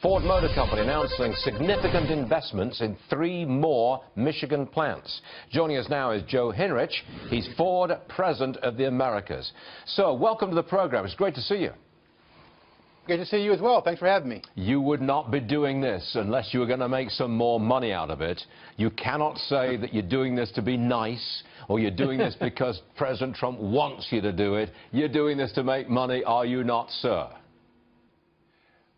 Ford Motor Company announcing significant investments in 3 more Michigan plants. Joining us now is Joe Hinrichs. He's Ford President of the Americas. So, welcome to the program. It's great to see you. Good to see you as well. Thanks for having me. You would not be doing this unless you were going to make some more money out of it. You cannot say that you're doing this to be nice or you're doing this because President Trump wants you to do it. You're doing this to make money, are you not, sir?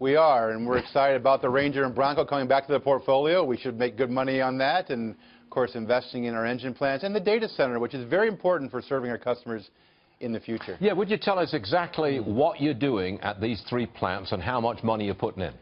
We are, and we're excited about the Ranger and Bronco coming back to the portfolio. We should make good money on that, and of course investing in our engine plants and the data center, which is very important for serving our customers in the future. Yeah, would you tell us exactly what you're doing at these 3 plants and how much money you're putting in?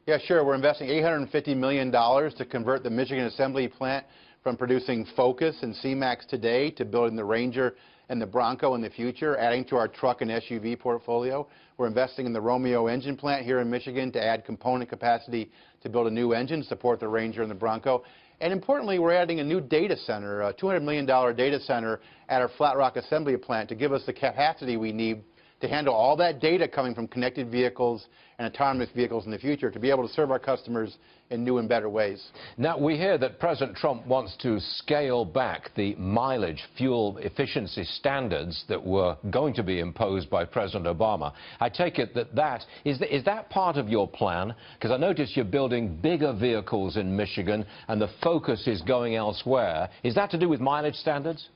Yeah, sure. We're investing $850 million to convert the Michigan assembly plant from producing Focus and C-Max today to building the Ranger and the Bronco in the future, adding to our truck and SUV portfolio. We're investing in the Romeo engine plant here in Michigan to add component capacity to build a new engine, support the Ranger and the Bronco. And importantly, we're adding a new data center, a $200 million data center at our Flat Rock assembly plant to give us the capacity we need to handle all that data coming from connected vehicles and autonomous vehicles in the future to be able to serve our customers in new and better ways. Now, we hear that President Trump wants to scale back the mileage fuel efficiency standards that were going to be imposed by President Obama. I take it that is that part of your plan? Because I notice you're building bigger vehicles in Michigan and the focus is going elsewhere. Is that to do with mileage standards?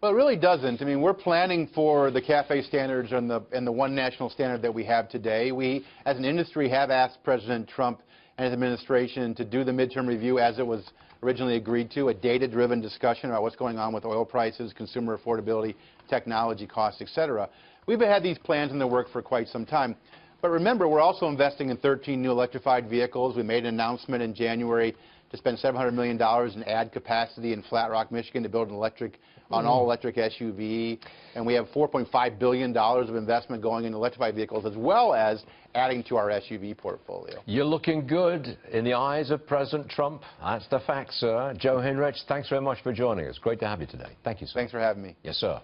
Well, it really doesn't. I mean, we're planning for the CAFE standards and the one national standard that we have today. We, as an industry, have asked President Trump and his administration to do the midterm review as it was originally agreed to, a data-driven discussion about what's going on with oil prices, consumer affordability, technology costs, et cetera. We've had these plans in the work for quite some time. But remember, we're also investing in 13 new electrified vehicles. We made an announcement in January to spend $700 million and add capacity in Flat Rock, Michigan to build an all-electric SUV. And we have $4.5 billion of investment going in electrified vehicles as well as adding to our SUV portfolio. You're looking good in the eyes of President Trump. That's the fact, sir. Joe Hinrichs, thanks very much for joining us. Great to have you today. Thank you, sir. Thanks for having me. Yes, sir.